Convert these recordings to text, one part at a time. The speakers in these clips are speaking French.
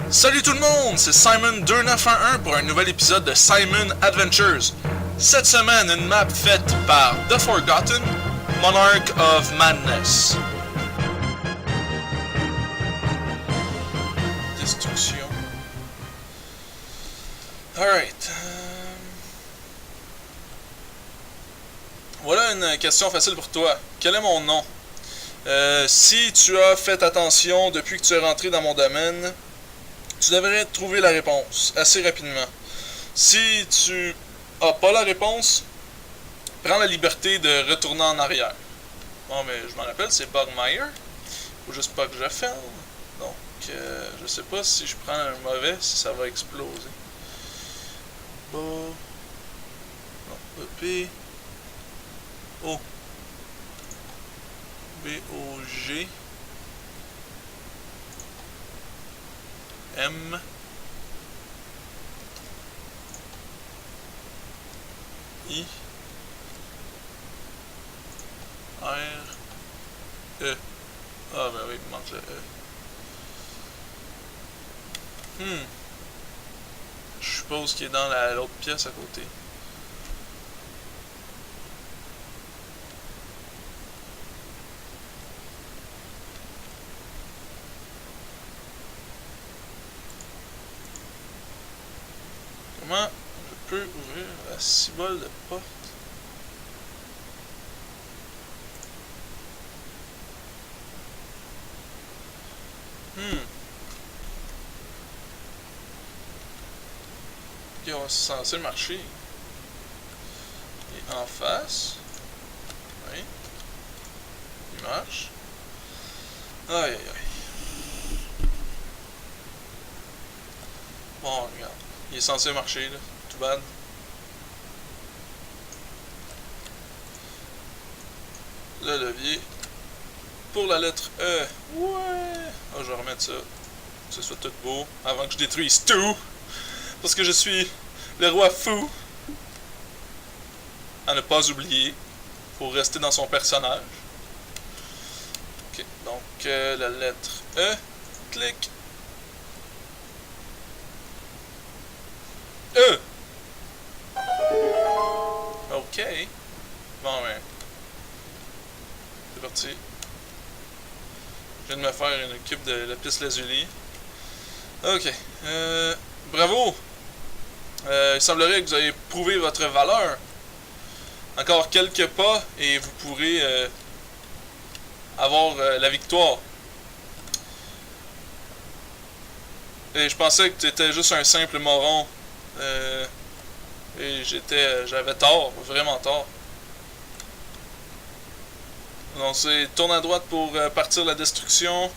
Salut tout le monde, c'est Simon2911 pour un nouvel épisode de Simon Adventures. Cette semaine, une map faite par The Forgotten, Monarch of Madness. Destruction. Alright. Voilà une question facile pour toi. Quel est mon nom? Si tu as fait attention depuis que tu es rentré dans mon domaine, tu devrais trouver la réponse assez rapidement. Si tu as pas la réponse, prends la liberté de retourner en arrière. Bon, mais je m'en rappelle, c'est Bugmire. Faut juste pas que je fasse. Donc, je sais pas si je prends un mauvais, si ça va exploser. Bon. Non, EP. O. B-O-G. M. I. R. E. Ah ben oui, il me manque le E. Je suppose qu'il est dans l'autre pièce à côté. Comment je peux ouvrir la cibole de porte? Ok, on va censé marcher. Et en face. Oui. Il marche. Aïe aïe aïe. Bon, regarde. Il est censé marcher, là. Tout bad. Le levier. Pour la lettre E. Ouais. Oh, je vais remettre ça. Que ce soit tout beau. Avant que je détruise tout. Parce que je suis le roi fou. À ne pas oublier. Pour rester dans son personnage. Ok. Donc, la lettre E. Clic. Ok. Bon, ben. C'est parti. Je viens de me faire une cube de lapis lazuli. Ok. Bravo! Il semblerait que vous avez prouvé votre valeur. Encore quelques pas et vous pourrez avoir la victoire. Et je pensais que tu étais juste un simple moron. Et j'avais tort, vraiment tort. Donc c'est tourne à droite pour partir la destruction.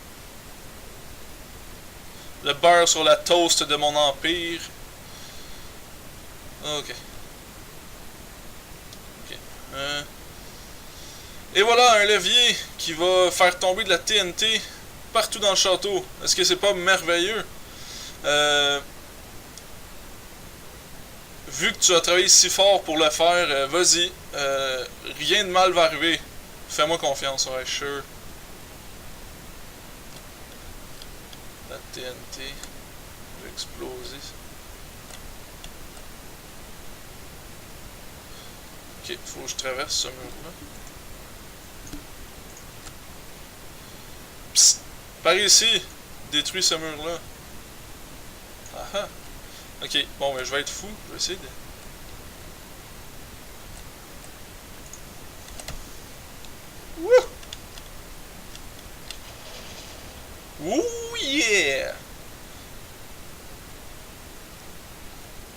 Le beurre sur la toast de mon empire. Ok. Et voilà un levier qui va faire tomber de la TNT partout dans le château. Est-ce que c'est pas merveilleux? Vu que tu as travaillé si fort pour le faire, vas-y. Rien de mal va arriver. Fais-moi confiance, ouais, sure. La TNT va exploser. Ok, faut que je traverse ce mur-là. Psst! Par ici! Détruis ce mur-là. Ah ah! Ok, bon, ben, je vais être fou. Je vais essayer de... Wouh! Ouh yeah!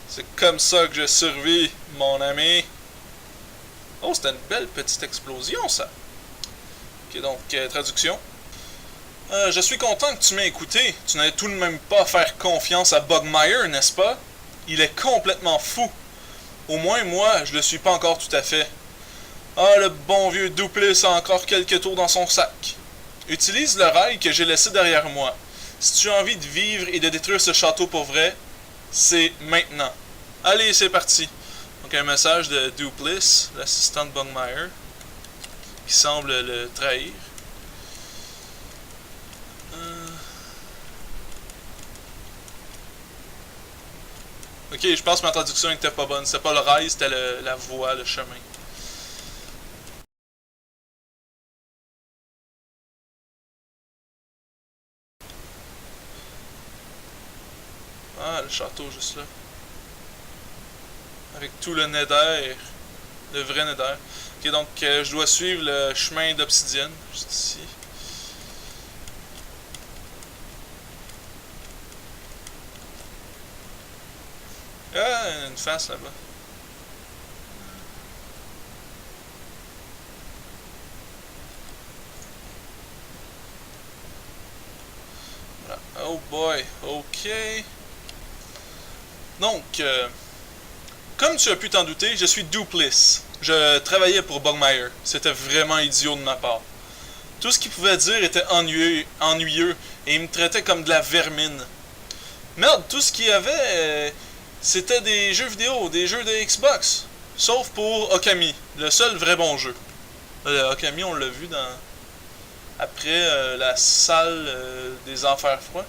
C'est comme ça que je survis, mon ami. Oh, c'était une belle petite explosion, ça. Ok, donc, traduction. Je suis content que tu m'aies écouté. Tu n'allais tout de même pas faire confiance à Bugmire, n'est-ce pas? Il est complètement fou. Au moins, moi, je le suis pas encore tout à fait. Ah, le bon vieux Duplice a encore quelques tours dans son sac. Utilise le rail que j'ai laissé derrière moi. Si tu as envie de vivre et de détruire ce château pour vrai, c'est maintenant. Allez, c'est parti. Donc un message de Duplice, l'assistant de Bugmire, qui semble le trahir. Ok, je pense que ma traduction était pas bonne. C'était pas le rail, c'était la voie, le chemin. Ah, le château juste là. Avec tout le nether. Le vrai nether. Ok, donc je dois suivre le chemin d'obsidienne. Juste ici. Ah, une face là-bas. Voilà. Oh boy, ok. Donc, comme tu as pu t'en douter, je suis Dupliss. Je travaillais pour Bogmire. C'était vraiment idiot de ma part. Tout ce qu'il pouvait dire était ennuyeux et il me traitait comme de la vermine. Merde, tout ce qu'il y avait, c'était des jeux vidéo, des jeux de Xbox. Sauf pour Okami, le seul vrai bon jeu. Okami, on l'a vu dans après la salle des enfers froids.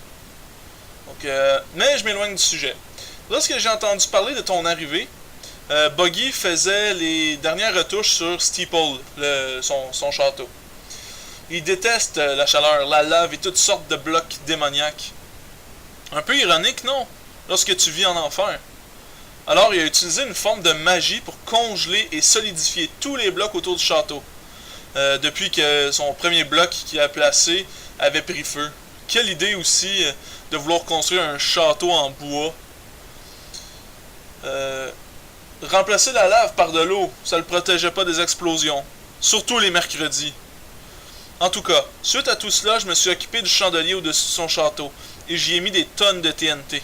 Donc, mais je m'éloigne du sujet. Lorsque j'ai entendu parler de ton arrivée, Buggy faisait les dernières retouches sur Steeple, son château. Il déteste la chaleur, la lave et toutes sortes de blocs démoniaques. Un peu ironique, non? Lorsque tu vis en enfer. Alors, il a utilisé une forme de magie pour congeler et solidifier tous les blocs autour du château. Depuis que son premier bloc qu'il a placé avait pris feu. Quelle idée aussi de vouloir construire un château en bois. Remplacer la lave par de l'eau, ça le protégeait pas des explosions. Surtout les mercredis. En tout cas, suite à tout cela, je me suis occupé du chandelier au-dessus de son château, et j'y ai mis des tonnes de TNT.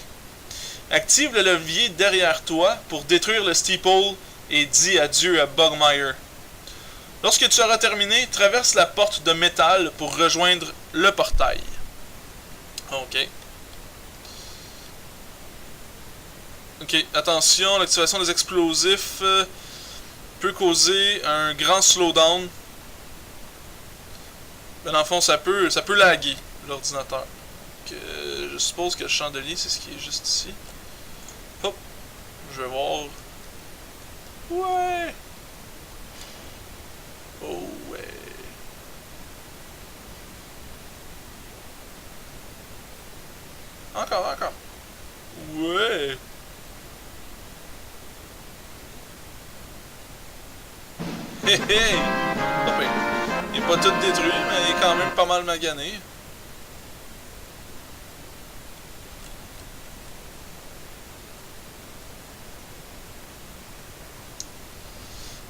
Active le levier derrière toi pour détruire le steeple et dis adieu à Bogmire. Lorsque tu auras terminé, traverse la porte de métal pour rejoindre le portail. Ok. Ok, attention, l'activation des explosifs peut causer un grand slowdown. Mais dans le fond, ça peut laguer l'ordinateur. Je suppose que le chandelier, c'est ce qui est juste ici. Hop, je vais voir. Ouais! Oh ouais! Encore. Ouais! Hé hé! Il est pas tout détruit, mais il est quand même pas mal magané.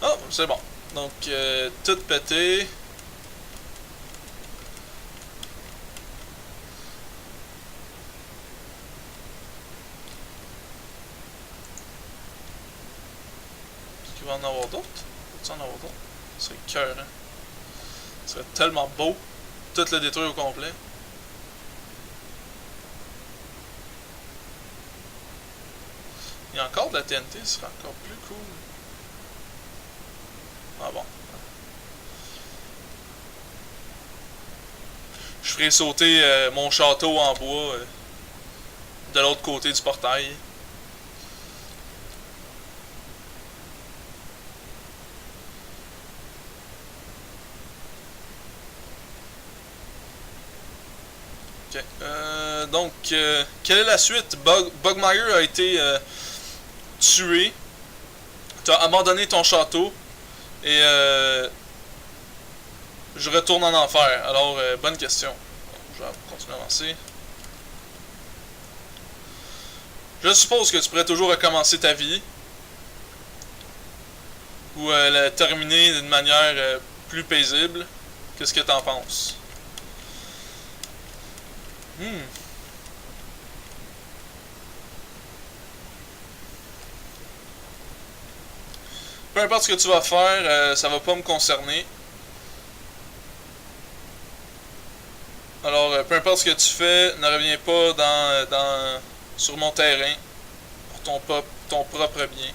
Oh, c'est bon. Donc, tout pété. Est-ce qu'il va en avoir d'autres? Faut-tu en avoir d'autres? Ce serait cœur, hein? Ce serait tellement beau. Tout le détruire au complet. Il y a encore de la TNT, ce serait encore plus cool. Ah bon. Je ferai sauter mon château en bois de l'autre côté du portail. Ok. Donc, quelle est la suite? Bogmire a été tué. Tu as abandonné ton château. Et je retourne en enfer. Alors, bonne question. Donc, je vais continuer à avancer. Je suppose que tu pourrais toujours recommencer ta vie. Ou la terminer d'une manière plus paisible. Qu'est-ce que t'en penses? Peu importe ce que tu vas faire, ça va pas me concerner. Alors, peu importe ce que tu fais, ne reviens pas sur mon terrain pour ton propre bien.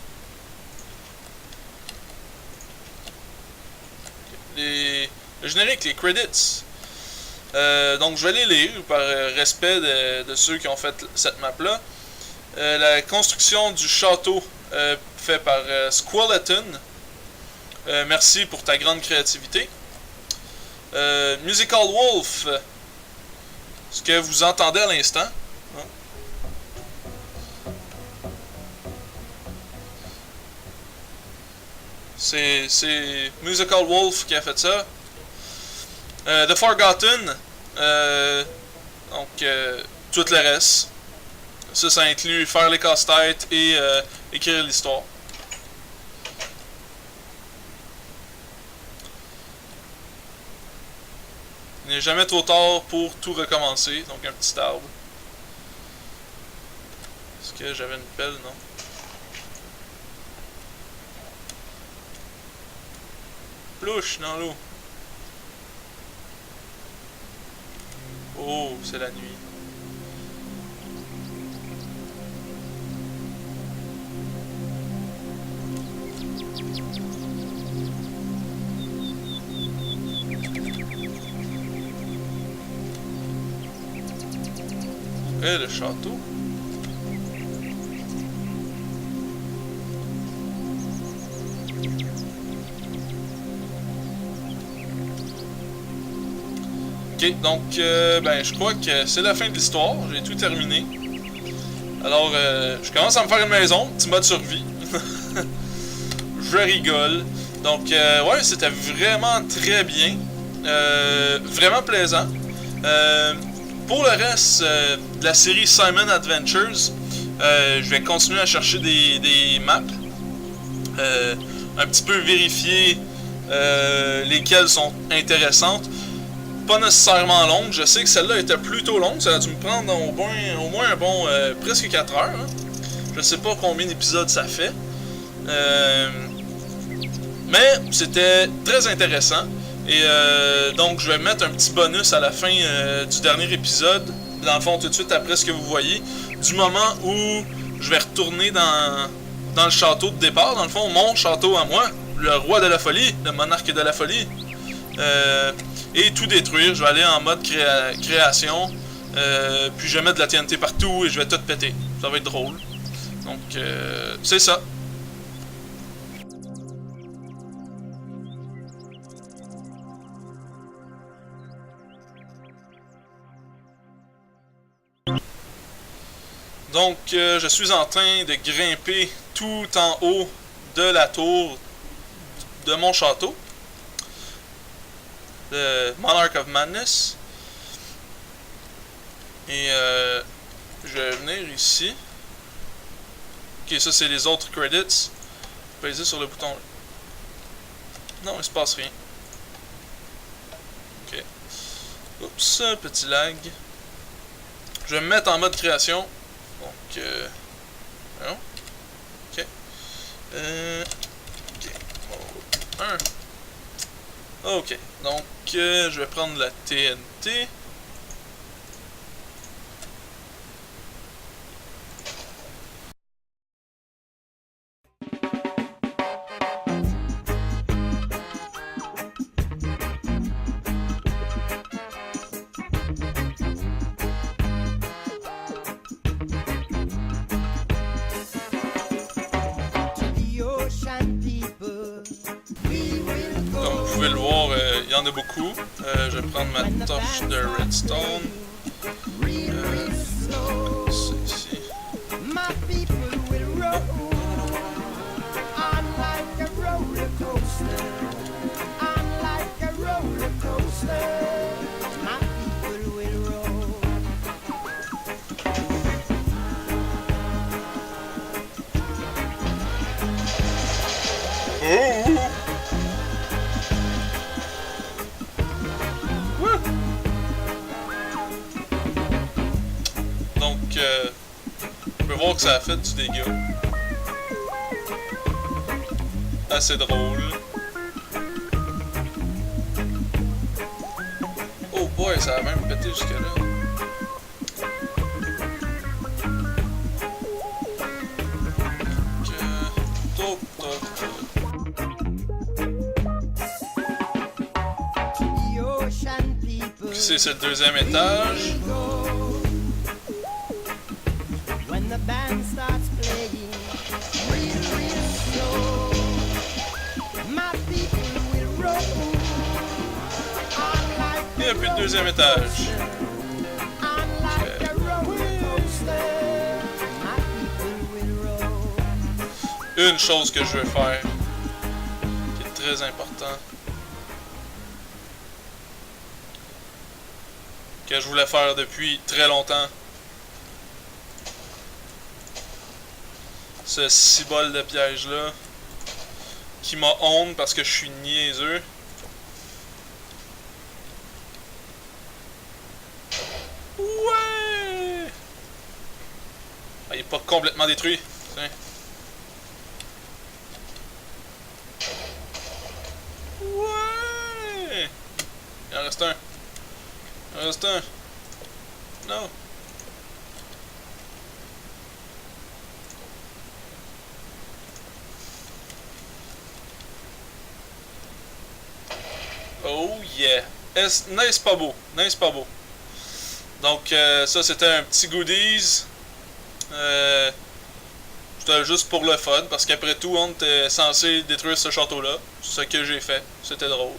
Le générique, les credits. Donc, je vais les lire par respect de ceux qui ont fait cette map-là. La construction du château fait par Squeleton. Merci pour ta grande créativité. Musical Wolf, ce que vous entendez à l'instant. C'est Musical Wolf qui a fait ça. The Forgotten, donc tout le reste. Ça inclut faire les casse-têtes et écrire l'histoire. Il n'est jamais trop tard pour tout recommencer. Donc un petit arbre. Est-ce que j'avais une pelle? Non. Plouche dans l'eau. Oh, c'est la nuit. Et le château. Ok, donc ben, je crois que c'est la fin de l'histoire. J'ai tout terminé. Alors, je commence à me faire une maison, petit mode survie. Je rigole. Donc, ouais, c'était vraiment très bien. Vraiment plaisant. Pour le reste de la série Simon Adventures, je vais continuer à chercher des maps. Un petit peu vérifier lesquelles sont intéressantes. Pas nécessairement longues. Je sais que celle-là était plutôt longue. Ça a dû me prendre au moins un bon presque 4 heures. Hein. Je sais pas combien d'épisodes ça fait. Mais c'était très intéressant. Et donc je vais mettre un petit bonus à la fin du dernier épisode. Dans le fond, tout de suite après ce que vous voyez. Du moment où je vais retourner dans le château de départ. Dans le fond, mon château à moi. Le roi de la folie. Le monarque de la folie. Et tout détruire. Je vais aller en mode création. Puis je vais mettre de la TNT partout et je vais tout péter. Ça va être drôle. Donc, c'est ça. Donc, je suis en train de grimper tout en haut de la tour de mon château. Le Monarch of Madness. Et je vais venir ici. Ok, ça c'est les autres credits. Peser sur le bouton. Non, il se passe rien. Ok. Oups, petit lag. Je vais me mettre en mode création. Donc, non. Ok. Ok. 1. Ok. Donc, je vais prendre la TNT. Vous pouvez le voir, il y en a beaucoup. Je vais prendre ma torche de redstone. C'est ici. Oh! Donc, on peut voir que ça a fait du dégât. Assez drôle. Oh boy, ça a même pété jusque là. C'est le deuxième étage. the band starts playing real, real slow. My people will roll on like Et puis le deuxième étage. on like a roller coaster. My people will roll. Une chose que je veux faire, qui est très important, que je voulais faire depuis très longtemps. Ce cibole de piège là, qui m'a honte parce que je suis niaiseux. Ouais! Ah, il est pas complètement détruit. Tiens. Ouais! Il en reste un. Il en reste un. Non. Oh yeah! N'est-ce pas beau? N'est-ce pas beau? Donc ça c'était un petit goodies. C'était juste pour le fun, parce qu'après tout on était censé détruire ce château-là. Ce que j'ai fait. C'était drôle.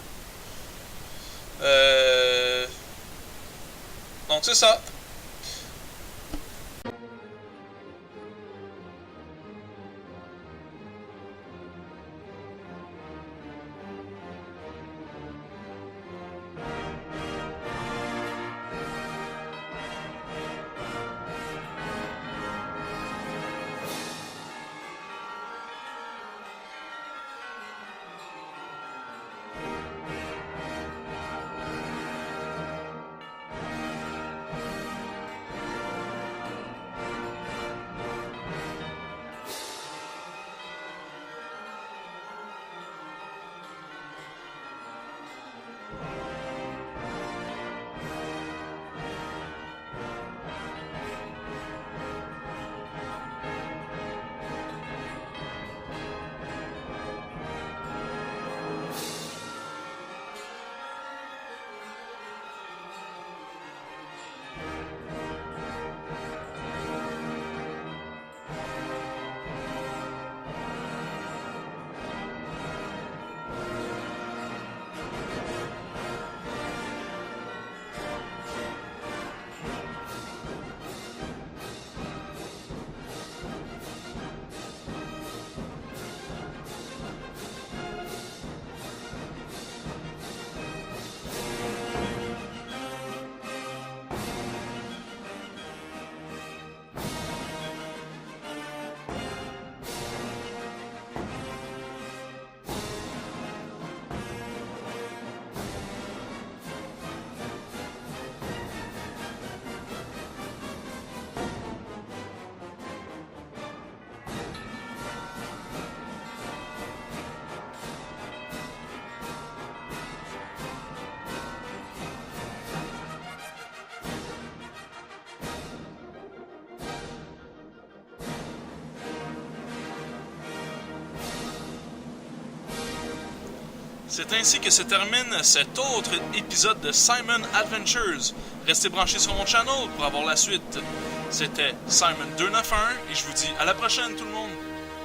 Donc c'est ça. C'est ainsi que se termine cet autre épisode de Simon Adventures. Restez branchés sur mon channel pour avoir la suite. C'était Simon291 et je vous dis à la prochaine tout le monde.